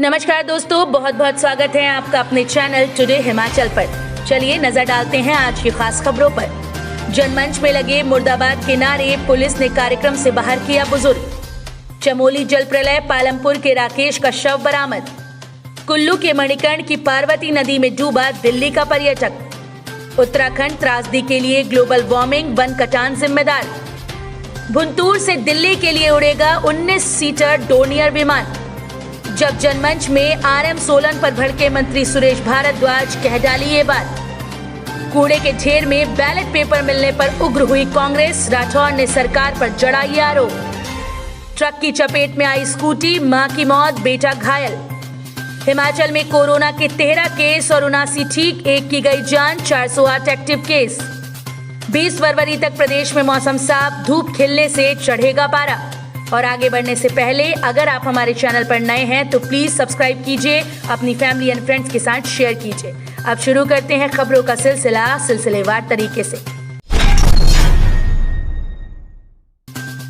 नमस्कार दोस्तों, बहुत बहुत स्वागत है आपका अपने चैनल टुडे हिमाचल पर। चलिए नजर डालते हैं आज की खास खबरों पर। जनमंच में लगे मुर्दाबाद के नारे, पुलिस ने कार्यक्रम से बाहर किया बुजुर्ग। चमोली जल प्रलय, पालमपुर के राकेश का शव बरामद। कुल्लू के मणिकर्ण की पार्वती नदी में डूबा दिल्ली का पर्यटक। उत्तराखंड त्रासदी के लिए ग्लोबल वार्मिंग, वन कटान जिम्मेदार। भुंतूर से दिल्ली के लिए उड़ेगा 19 सीटर डोनियर विमान। जब जनमंच में आरएम सोलन पर भड़के मंत्री सुरेश भारद्वाज, कह डाली ये बात। कूड़े के ढेर में बैलेट पेपर मिलने पर उग्र हुई कांग्रेस, राठौर ने सरकार पर जड़ाई आरोप। ट्रक की चपेट में आई स्कूटी, मां की मौत, बेटा घायल। हिमाचल में कोरोना के 13 केस और 79 ठीक, एक की गई जान, 408 एक्टिव केस। 20 फरवरी तक प्रदेश में मौसम साफ, धूप खिलने से चढ़ेगा पारा। और आगे बढ़ने से पहले अगर आप हमारे चैनल पर नए हैं तो प्लीज सब्सक्राइब कीजिए, अपनी फैमिली एंड फ्रेंड्स के साथ शेयर कीजिए। अब शुरू करते हैं खबरों का सिलसिलेवार तरीके से।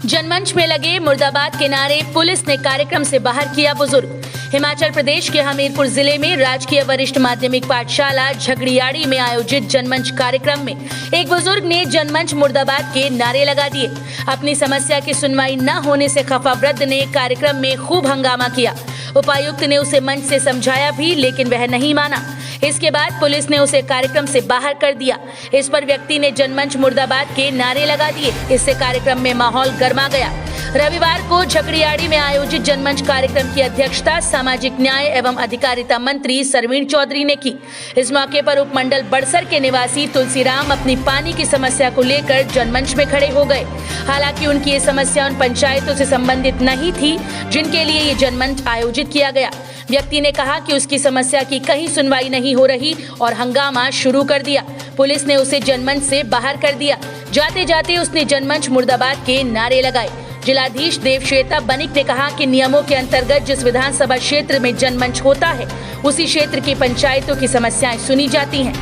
जनमंच में लगे मुर्दाबाद के नारे, पुलिस ने कार्यक्रम से बाहर किया बुजुर्ग। हिमाचल प्रदेश के हमीरपुर जिले में राजकीय वरिष्ठ माध्यमिक पाठशाला झगड़ियाड़ी में आयोजित जनमंच कार्यक्रम में एक बुजुर्ग ने जनमंच मुर्दाबाद के नारे लगा दिए। अपनी समस्या की सुनवाई न होने से खफा वृद्ध ने कार्यक्रम में खूब हंगामा किया। उपायुक्त ने उसे मंच से समझाया भी, लेकिन वह नहीं माना। इसके बाद पुलिस ने उसे कार्यक्रम से बाहर कर दिया। इस पर व्यक्ति ने जनमंच मुर्दाबाद के नारे लगा दिए। इससे कार्यक्रम में माहौल गर्मा गया। रविवार को झगड़ियाड़ी में आयोजित जनमंच कार्यक्रम की अध्यक्षता सामाजिक न्याय एवं अधिकारिता मंत्री सरवीण चौधरी ने की। इस मौके पर उपमंडल बड़सर के निवासी तुलसीराम अपनी पानी की समस्या को लेकर जनमंच में खड़े हो गए। हालांकि उनकी ये समस्या उन पंचायतों से संबंधित नहीं थी जिनके लिए ये जनमंच आयोजित किया गया। व्यक्ति ने कहा कि उसकी समस्या की कहीं सुनवाई नहीं हो रही और हंगामा शुरू कर दिया। पुलिस ने उसे जनमंच से बाहर कर दिया। जाते जाते उसने जनमंच मुर्दाबाद के नारे लगाए। जिलाधीश देवश्वेता बनिक ने कहा कि नियमों के अंतर्गत जिस विधानसभा क्षेत्र में जनमंच होता है उसी क्षेत्र की पंचायतों की समस्याएं सुनी जाती हैं।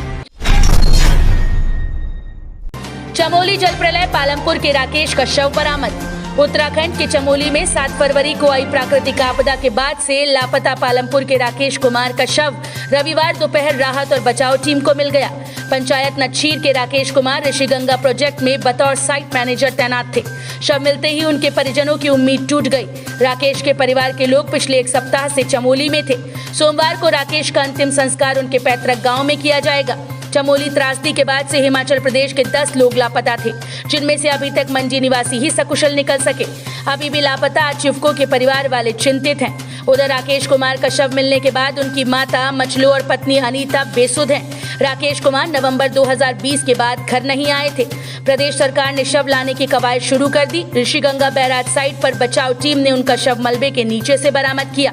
चमोली जल प्रलय, पालमपुर के राकेश का शव बरामद। उत्तराखंड के चमोली में 7 फरवरी को आई प्राकृतिक आपदा के बाद से लापता पालमपुर के राकेश कुमार का शव रविवार दोपहर राहत और बचाव टीम को मिल गया। पंचायत नच्छीर के राकेश कुमार ऋषिगंगा प्रोजेक्ट में बतौर साइट मैनेजर तैनात थे। शव मिलते ही उनके परिजनों की उम्मीद टूट गई। राकेश के परिवार के लोग पिछले एक सप्ताह से चमोली में थे। सोमवार को राकेश का अंतिम संस्कार उनके पैतृक गाँव में किया जाएगा। चमोली त्रासदी के बाद से हिमाचल प्रदेश के 10 लोग लापता थे, जिनमें से अभी तक मंजी निवासी ही सकुशल निकल सके। अभी भी लापता आचिवकों के परिवार वाले चिंतित हैं। उधर राकेश कुमार का शव मिलने के बाद उनकी माता मचलो और पत्नी अनीता बेसुध हैं। राकेश कुमार नवंबर 2020 के बाद घर नहीं आए थे। प्रदेश सरकार ने शव लाने की कवायद शुरू कर दी। ऋषिगंगा बैराज साइट पर बचाव टीम ने उनका शव मलबे के नीचे से बरामद किया।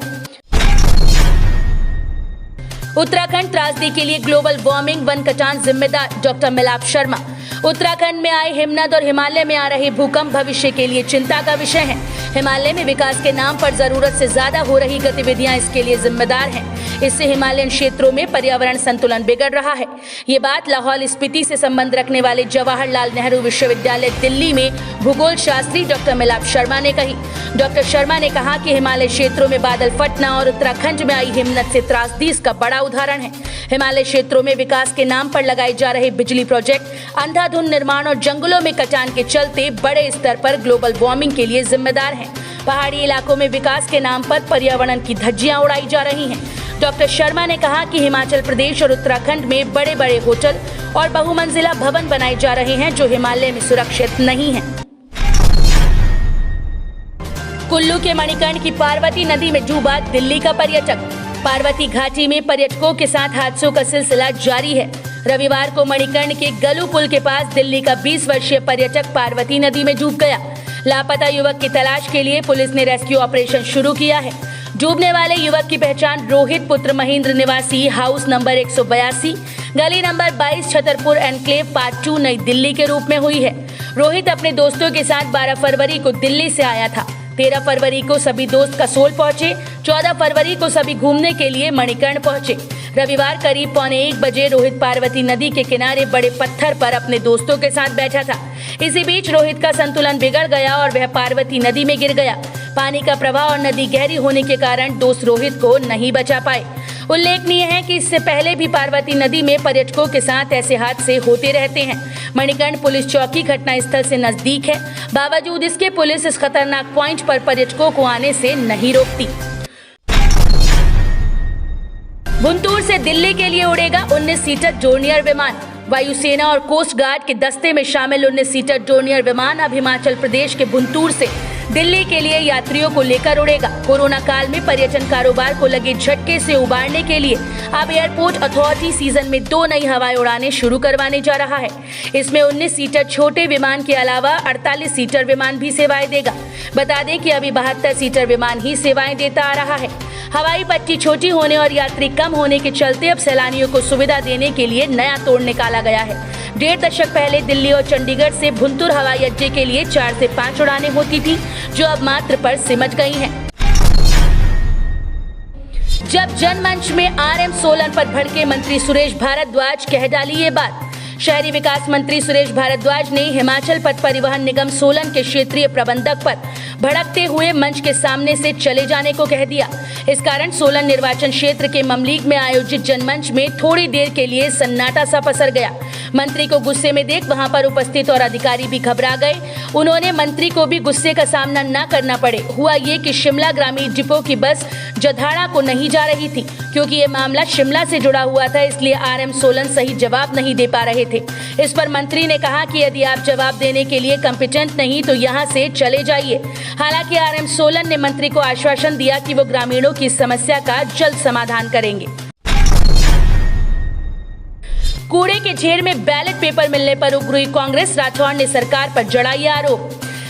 उत्तराखंड त्रासदी के लिए ग्लोबल वार्मिंग, वन कटान जिम्मेदार, डॉक्टर मिलाप शर्मा। उत्तराखंड में आए हिमनद और हिमालय में आ रहे भूकंप भविष्य के लिए चिंता का विषय है। हिमालय में विकास के नाम पर जरूरत से ज्यादा हो रही गतिविधियां इसके लिए जिम्मेदार हैं। इससे हिमालयन क्षेत्रों में पर्यावरण संतुलन बिगड़ रहा है। ये बात लाहौल स्पीति से संबंध रखने वाले जवाहरलाल नेहरू विश्वविद्यालय दिल्ली में भूगोल शास्त्री डॉक्टर मिलाप शर्मा ने कही। डॉक्टर शर्मा ने कहा कि हिमालय क्षेत्रों में बादल फटना और उत्तराखंड में आई हिमनद से त्रासदी इसका बड़ा उदाहरण है। हिमालय क्षेत्रों में विकास के नाम पर लगाए जा रहे बिजली प्रोजेक्ट, अंधाधुंध निर्माण और जंगलों में कटान के चलते बड़े स्तर पर ग्लोबल वार्मिंग के लिए जिम्मेदार हैं। पहाड़ी इलाकों में विकास के नाम पर पर्यावरण की धज्जियां उड़ाई जा रही हैं। डॉक्टर शर्मा ने कहा कि हिमाचल प्रदेश और उत्तराखंड में बड़े बड़े होटल और बहुमंजिला भवन बनाए जा रहे हैं जो हिमालय में सुरक्षित नहीं हैं। कुल्लू के मणिकर्ण की पार्वती नदी में डूबा दिल्ली का पर्यटक। पार्वती घाटी में पर्यटकों के साथ हादसों का सिलसिला जारी है। रविवार को मणिकर्ण के गलू पुल के पास दिल्ली का 20 वर्षीय पर्यटक पार्वती नदी में डूब गया। लापता युवक की तलाश के लिए पुलिस ने रेस्क्यू ऑपरेशन शुरू किया है। डूबने वाले युवक की पहचान रोहित पुत्र महेंद्र निवासी हाउस नंबर 182, गली नंबर 22, छतरपुर एनक्लेव पार्ट 2, नई दिल्ली के रूप में हुई है। रोहित अपने दोस्तों के साथ 12 फरवरी को दिल्ली से आया था। 13 फरवरी को सभी दोस्त कसोल पहुंचे। 14 फरवरी को सभी घूमने के लिए मणिकर्ण पहुंचे। रविवार करीब 12:45 बजे रोहित पार्वती नदी के किनारे बड़े पत्थर पर अपने दोस्तों के साथ बैठा था। इसी बीच रोहित का संतुलन बिगड़ गया और वह पार्वती नदी में गिर गया। पानी का प्रवाह और नदी गहरी होने के कारण दोस्त रोहित को नहीं बचा पाए। उल्लेखनीय है कि इससे पहले भी पार्वती नदी में पर्यटकों के साथ ऐसे हादसे होते रहते हैं। मणिकर्ण पुलिस चौकी घटनास्थल से नजदीक है, बावजूद इसके पुलिस इस खतरनाक पॉइंट पर पर्यटकों को आने से नहीं रोकती। गुंटूर से दिल्ली के लिए उड़ेगा 19 सीटर डोर्नियर विमान। वायुसेना और कोस्ट गार्ड के दस्ते में शामिल 19 सीटर डोर्नियर विमान अब हिमाचल प्रदेश के गुंटूर से दिल्ली के लिए यात्रियों को लेकर उड़ेगा। कोरोना काल में पर्यटन कारोबार को लगे झटके से उबारने के लिए अब एयरपोर्ट अथॉरिटी सीजन में 2 नई हवाई उड़ानें शुरू करवाने जा रहा है। इसमें 19 सीटर छोटे विमान के अलावा 48 सीटर विमान भी सेवाएं देगा। बता दें कि अभी 72 सीटर विमान ही सेवाएं देता आ रहा है। हवाई पट्टी छोटी होने और यात्री कम होने के चलते अब सैलानियों को सुविधा देने के लिए नया तोड़ निकाला गया है। 1.5 दशक पहले दिल्ली और चंडीगढ़ से भुंतुर हवाई अड्डे के लिए 4 से 5 उड़ानें होती थी, जो अब मात्र पर सिमट गई हैं। जब जनमंच में RM सोलन पर भड़के मंत्री सुरेश भारद्वाज, कह डाली ये बात। शहरी विकास मंत्री सुरेश भारद्वाज ने हिमाचल पथ परिवहन निगम सोलन के क्षेत्रीय प्रबंधक पर भड़कते हुए मंच के सामने से चले जाने को कह दिया। इस कारण सोलन निर्वाचन क्षेत्र के ममलीग में आयोजित जनमंच में थोड़ी देर के लिए सन्नाटा सा पसर गया। मंत्री को गुस्से में देख वहां पर उपस्थित और अधिकारी भी घबरा गए। उन्होंने मंत्री को भी गुस्से का सामना न करना पड़े। हुआ ये कि शिमला ग्रामीण डिपो की बस जधाड़ा को नहीं जा रही थी। क्योंकि ये मामला शिमला से जुड़ा हुआ था, इसलिए RM सोलन सही जवाब नहीं दे पा रहे थे। इस पर मंत्री ने कहा कि यदि आप जवाब देने के लिए कॉम्पिटेंट नहीं तो यहाँ से चले जाइए। हालांकि RM सोलन ने मंत्री को आश्वासन दिया कि वो ग्रामीणों की समस्या का जल्द समाधान करेंगे। कूड़े के ढेर में बैलेट पेपर मिलने पर उग्र हुई कांग्रेस, राठौड़ ने सरकार पर जड़ाई आरोप।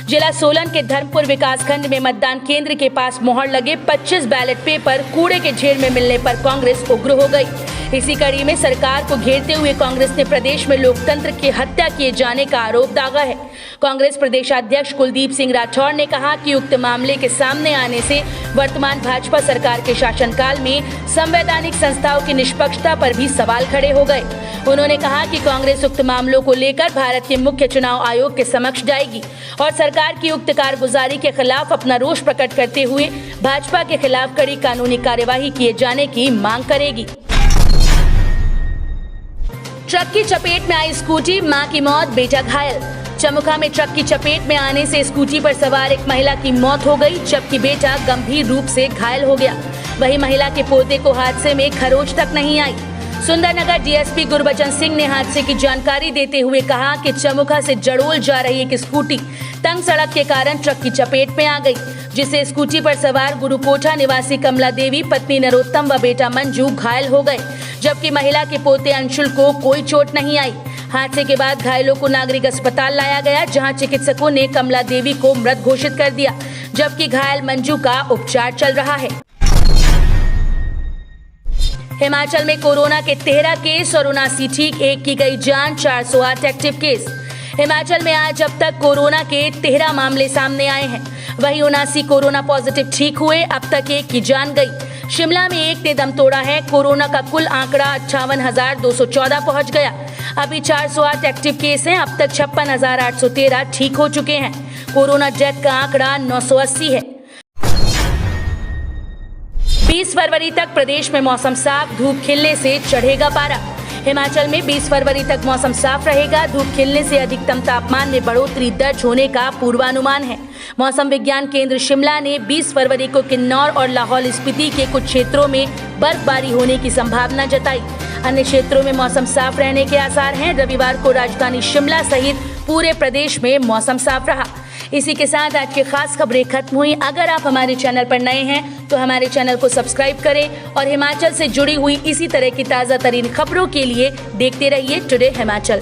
जिला सोलन के धर्मपुर विकासखंड में मतदान केंद्र के पास मोहर लगे 25 बैलेट पेपर कूड़े के ढेर में मिलने पर कांग्रेस उग्र हो गई। इसी कड़ी में सरकार को घेरते हुए कांग्रेस ने प्रदेश में लोकतंत्र की हत्या किए जाने का आरोप दागा है। कांग्रेस प्रदेशाध्यक्ष कुलदीप सिंह राठौड़ ने कहा कि उक्त मामले के सामने आने से वर्तमान भाजपा सरकार के शासनकाल में संवैधानिक संस्थाओं की निष्पक्षता पर भी सवाल खड़े हो गए। उन्होंने कहा कि कांग्रेस उक्त मामलों को लेकर भारत के मुख्य चुनाव आयोग के समक्ष जाएगी और सरकार की उक्त कारगुजारी के खिलाफ अपना रोष प्रकट करते हुए भाजपा के खिलाफ कड़ी कानूनी कार्यवाही किए जाने की मांग करेगी। ट्रक की चपेट में आई स्कूटी, मां की मौत, बेटा घायल। चमुखा में ट्रक की चपेट में आने से स्कूटी पर सवार एक महिला की मौत हो गई, जबकि बेटा गंभीर रूप से घायल हो गया। वहीं महिला के पोते को हादसे में खरोच तक नहीं आई। सुंदरनगर DSP गुरबचन सिंह ने हादसे की जानकारी देते हुए कहा कि चमुखा से जड़ोल जा रही एक स्कूटी तंग सड़क के कारण ट्रक की चपेट में आ गई, जिससे स्कूटी पर सवार गुरुकोठा निवासी कमला देवी, पत्नी नरोत्तम व बेटा मंजू घायल हो गए, जबकि महिला के पोते अंशुल को कोई चोट नहीं आई। हादसे के बाद घायलों को नागरिक अस्पताल लाया गया, जहां चिकित्सकों ने कमला देवी को मृत घोषित कर दिया, जबकि घायल मंजू का उपचार चल रहा है। हिमाचल में कोरोना के 13 केस और 79 ठीक, एक की गई जान, 408 एक्टिव केस। हिमाचल में आज अब तक कोरोना के 13 मामले सामने आए हैं। वहीं 79 कोरोना पॉजिटिव ठीक हुए, अब तक एक की जान गई। शिमला में एक ने दम तोड़ा है। कोरोना का कुल आंकड़ा 58,214 पहुंच गया। अभी 408 एक्टिव केस हैं। अब तक 56,813 ठीक हो चुके हैं। कोरोना डेथ का आंकड़ा 980 है। 20 फरवरी तक प्रदेश में मौसम साफ, धूप खिलने से चढ़ेगा पारा। हिमाचल में 20 फरवरी तक मौसम साफ रहेगा। धूप खिलने से अधिकतम तापमान में बढ़ोतरी दर्ज होने का पूर्वानुमान है। मौसम विज्ञान केंद्र शिमला ने 20 फरवरी को किन्नौर और लाहौल स्पीति के कुछ क्षेत्रों में बर्फबारी होने की संभावना जताई। अन्य क्षेत्रों में मौसम साफ रहने के आसार हैं। रविवार को राजधानी शिमला सहित पूरे प्रदेश में मौसम साफ रहा। इसी के साथ आज की खास खबरें खत्म हुई। अगर आप हमारे चैनल पर नए हैं तो हमारे चैनल को सब्सक्राइब करें और हिमाचल से जुड़ी हुई इसी तरह की ताज़ा तरीन खबरों के लिए देखते रहिए टुडे हिमाचल।